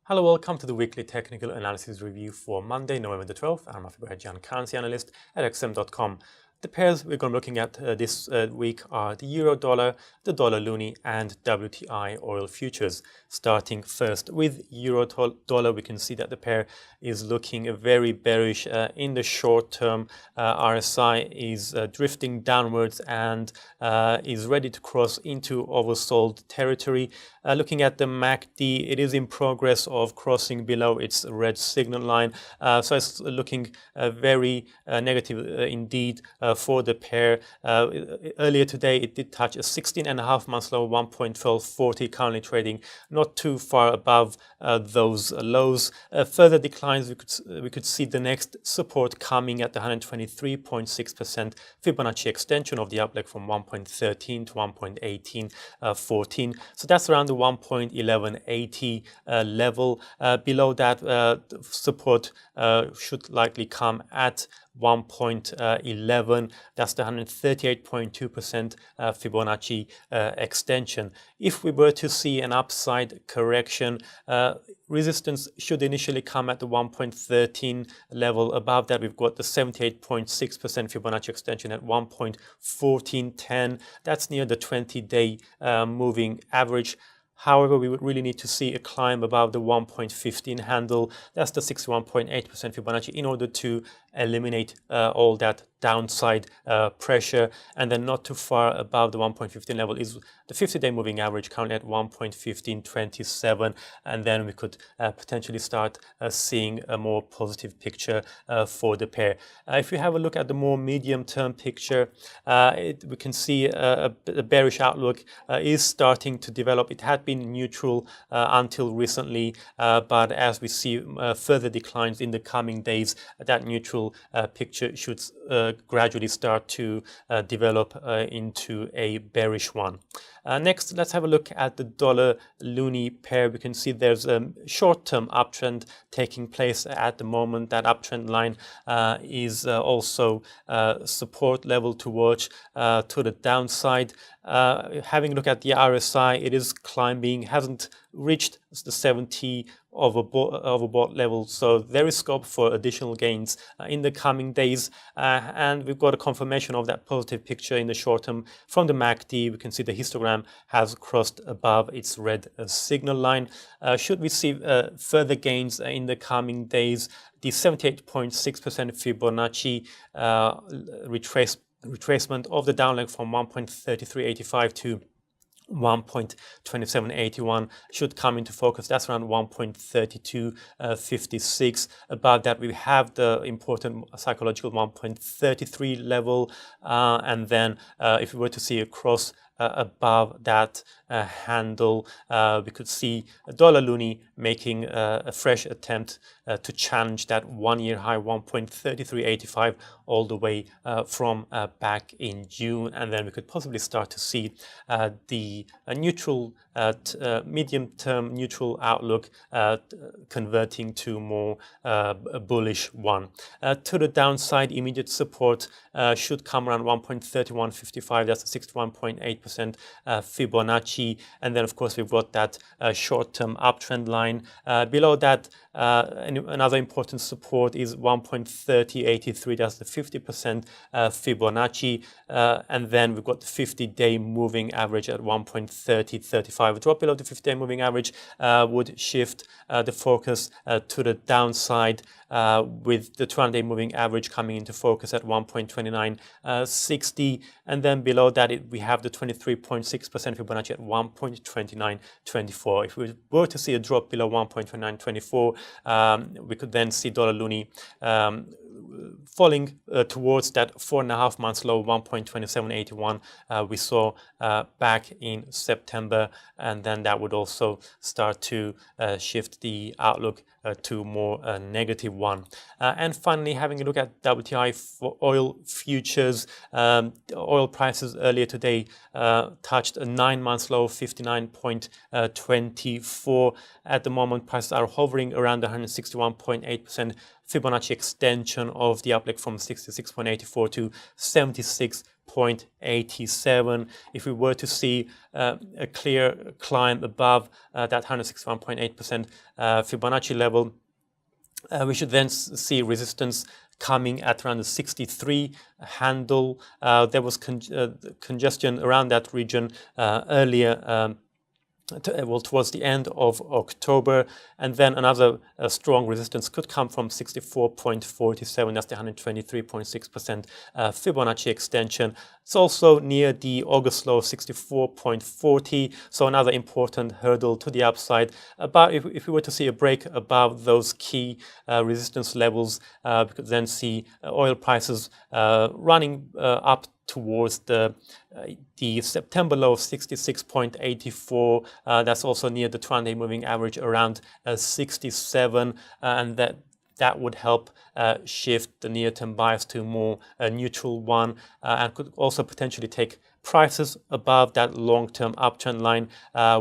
Hello, welcome to the weekly technical analysis review for Monday, November the 12th. I'm Rafi Bahajian, currency analyst at xm.com. The pairs we're going to be looking at this week are the euro dollar, the dollar loonie, and WTI oil futures. Starting first with euro dollar, we can see that the pair is looking very bearish in the short term. RSI is drifting downwards and is ready to cross into oversold territory. Looking at the MACD, it is in progress of crossing below its red signal line, so it's looking very negative indeed for the pair. Earlier today, it did touch a 16.5 month low, 1.1240, currently trading not too far above those lows. Further declines, we could see the next support coming at the 123.6% Fibonacci extension of the up leg from 1.13 to 1.1814. So that's around the 1.1180 level. Below that, support should likely come at 1.11. That's the 138.2% Fibonacci extension. If we were to see an upside correction, resistance should initially come at the 1.13 level. Above that, we've got the 78.6% Fibonacci extension at 1.1410. That's near the 20-day moving average. However, we would really need to see a climb above the 1.15 handle. That's the 61.8% Fibonacci in order to eliminate all that downside pressure. And then not too far above the 1.15 level is the 50-day moving average, currently at 1.1527. And then we could potentially start seeing a more positive picture for the pair. If we have a look at the more medium-term picture, we can see a bearish outlook is starting to develop. It had been neutral until recently, but as we see further declines in the coming days, that neutral picture should gradually start to develop into a bearish one. Next, let's have a look at the dollar loonie pair. We can see there's a short-term uptrend taking place at the moment. That uptrend line is also support level to watch to the downside. Having a look at the RSI, it is climbing, hasn't reached the 70 overbought level, so there is scope for additional gains in the coming days, and we've got a confirmation of that positive picture in the short term from the MACD. We can see the histogram has crossed above its red signal line. Should we see further gains in the coming days, the 78.6% Fibonacci retracement of the downleg from 1.3385 to 1.2781 should come into focus. That's around 1.3256. Above that, we have the important psychological 1.33 level, and then if we were to see a cross above that handle, we could see a dollar loonie making a fresh attempt to challenge that one-year high 1.3385 all the way from back in June, and then we could possibly start to see the neutral medium-term neutral outlook converting to more bullish one. To the downside, immediate support should come around 1.3155. That's a 61.8% Fibonacci, and then of course we've got that short-term uptrend line. Below that, another important support is 1.3083. That's the 50% Fibonacci, and then we've got the 50-day moving average at 1.3035. A drop below the 50-day moving average would shift the focus to the downside, with the 200-day moving average coming into focus at 1.2960, and then below that we have the 23.6% Fibonacci at 1.2924. If we were to see a drop below 1.2924, we could then see dollar loonie falling towards that 4.5 months low 1.2781 we saw back in September, and then that would also start to shift the outlook to more negative one. And finally, having a look at WTI oil futures, oil prices earlier today touched a 9-month low, 59.24. At the moment, prices are hovering around the 161.8% Fibonacci extension of the uplift from 66.84 to 76 161.87. If we were to see a clear climb above that 161.8% Fibonacci level, we should then see resistance coming at around the 63 handle. There was congestion around that region earlier, towards the end of October, and then another strong resistance could come from 64.47. That's the 123.6% Fibonacci extension. It's also near the August low of 64.40, so another important hurdle to the upside. But if we were to see a break above those key resistance levels, we could then see oil prices running up towards the September low of 66.84. That's also near the 200-day moving average around 67, and that would help shift the near-term bias to a more neutral one, and could also potentially take prices above that long-term uptrend line,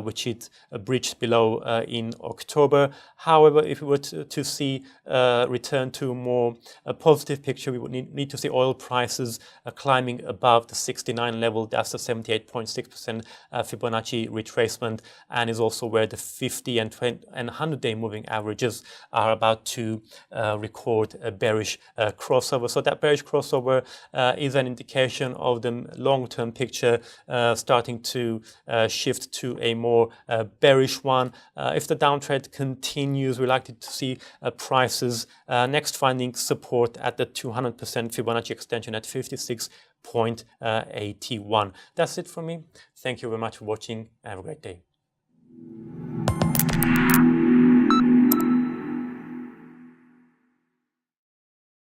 which it breached below in October. However, if we were to see return to a more positive picture, we would need to see oil prices climbing above the 69 level. That's the 78.6% Fibonacci retracement, and is also where the 50 and 100-day moving averages are about to record a bearish crossover. So that bearish crossover is an indication of the long-term picture starting to shift to a more bearish one. If the downtrend continues, we're likely to see prices next finding support at the 200% Fibonacci extension at 56.81. That's it from me. Thank you very much for watching. Have a great day.